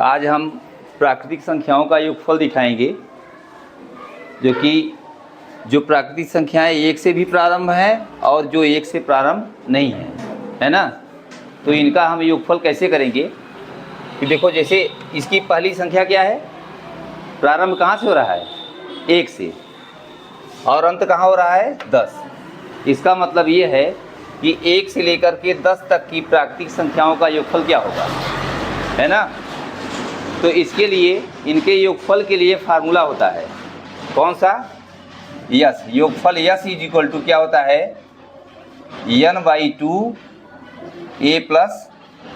आज हम प्राकृतिक संख्याओं का योगफल दिखाएंगे, जो प्राकृतिक संख्याएं एक से भी प्रारंभ हैं और जो एक से प्रारंभ नहीं है ना। तो इनका हम योगफल कैसे करेंगे कि देखो, जैसे इसकी पहली संख्या क्या है, प्रारंभ कहाँ से हो रहा है, 1 से, और अंत कहाँ हो रहा है, 10। इसका मतलब ये है कि 1 से लेकर के 10 तक की प्राकृतिक संख्याओं का योगफल क्या होगा, है ना। तो इसके लिए, इनके योगफल के लिए फार्मूला होता है, कौन सा, यस। योगफल यस इज इक्वल टू क्या होता है, n/2 a plus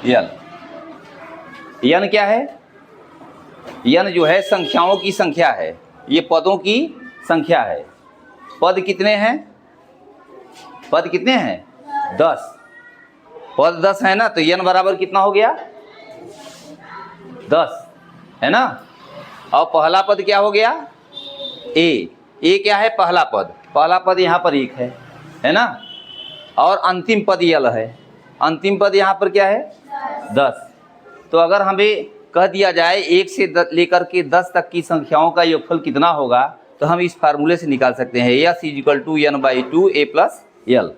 l। n क्या है, n जो है संख्याओं की संख्या है, ये पदों की संख्या है। पद कितने हैं, पद कितने हैं, 10। पद 10 है ना, तो n बराबर कितना हो गया, 10, है ना। और पहला पद क्या हो गया, a क्या है, पहला पद यहाँ पर 1 है ना। और अंतिम पद यल है, अंतिम पद यहाँ पर क्या है, 10। तो अगर हमें कह दिया जाए 1 से लेकर के 10 तक की संख्याओं का योगफल कितना होगा, तो हम इस फार्मूले से निकाल सकते हैं, S is equal to n/2 a plus l।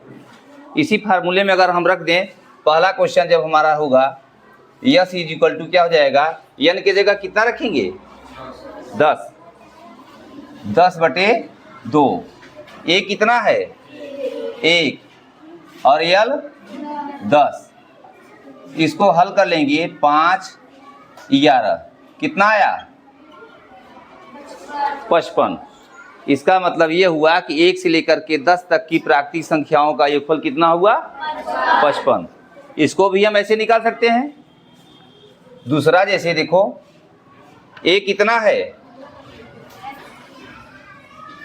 इसी फार्मूले में अगर हम रख दें, पहला क्वेश्चन जब हमारा होगा, यस इज इक्वल टू क्या हो जाएगा, n की जगह कितना रखेंगे, 10, 10/2। a कितना है, 1, और l 10। इसको हल कर लेंगे, 5, 11, कितना आया, 55। इसका मतलब ये हुआ कि 1 से लेकर के 10 तक की प्राकृतिक संख्याओं का योगफल कितना हुआ, 55। इसको भी हम ऐसे निकाल सकते हैं। दूसरा, जैसे देखो, a कितना है,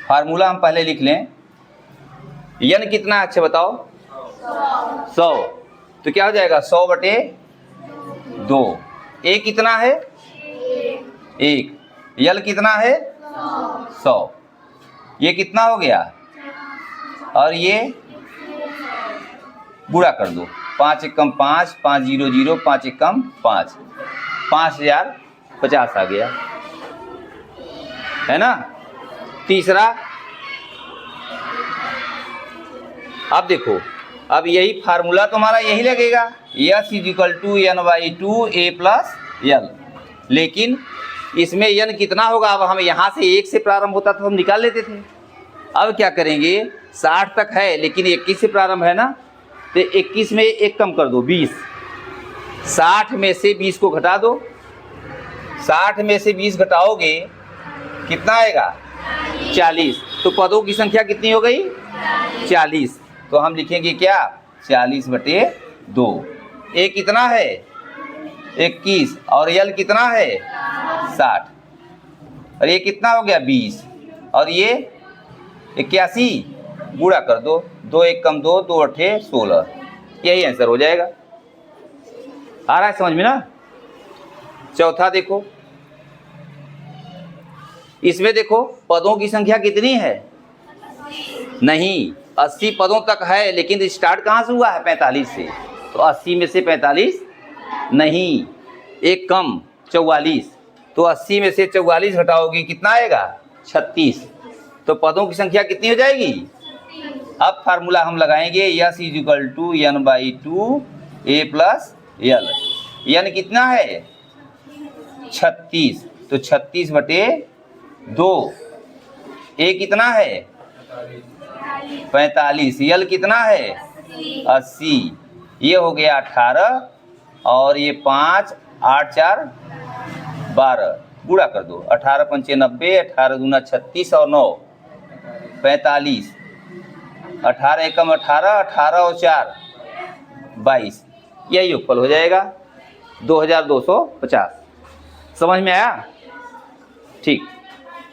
फार्मूला हम पहले लिख लें, n कितना, अच्छा बताओ, 100। तो क्या हो जाएगा, 100/2। a कितना है, 1, l कितना है, 100। ये कितना हो गया, और ये गुणा कर दो, 5 एकम 5, 5 0 0, 5 एकम 5, 5050 आ गया, है ना। तीसरा, अब देखो, अब यही फार्मूला तुम्हारा यही लगेगा, S is equal to n/2 a plus l। लेकिन इसमें n कितना होगा, अब हम यहाँ से 1 से प्रारंभ होता तो हम निकाल लेते थे। अब क्या करेंगे, 60 तक है लेकिन 21 से प्रारंभ है ना, तो 21 में 1 कम कर दो, 20। 60 में से 20 को घटा दो, 60 में से 20 घटाओगे कितना आएगा, 40। तो पदों की संख्या कितनी हो गई, 40। तो हम लिखेंगे क्या, 40/2। a कितना है, 21, और l कितना है, 60, और ये कितना हो गया, 20, और ये 81, गुणा कर दो, 2 एकम 2, 2 अठे 16। यही आंसर हो जाएगा। आ रहा है समझ में ना। चौथा देखो, इसमें देखो पदों की संख्या कितनी है, नहीं, 80 पदों तक है, लेकिन स्टार्ट कहाँ से हुआ है, 45 से। तो 80 में से 45 नहीं, 1 कम, 44। तो 80 में से 44 घटाओगे कितना आएगा, 36। तो पदों की संख्या कितनी हो जाएगी। अब फार्मूला हम लगाएंगे, S is equal to n/2 a plus l। n कितना है, 36। तो 36/2। a कितना है, 45, l कितना है, 80। ये हो गया 18, और ये 5, 8 4 12, गुणा कर दो, 18 पंचे 90, 18 दूना 36, और 9 45, 18 एकम 18, 18 और 4 22। यही योगफल हो जाएगा, 2250। समझ में आया, ठीक।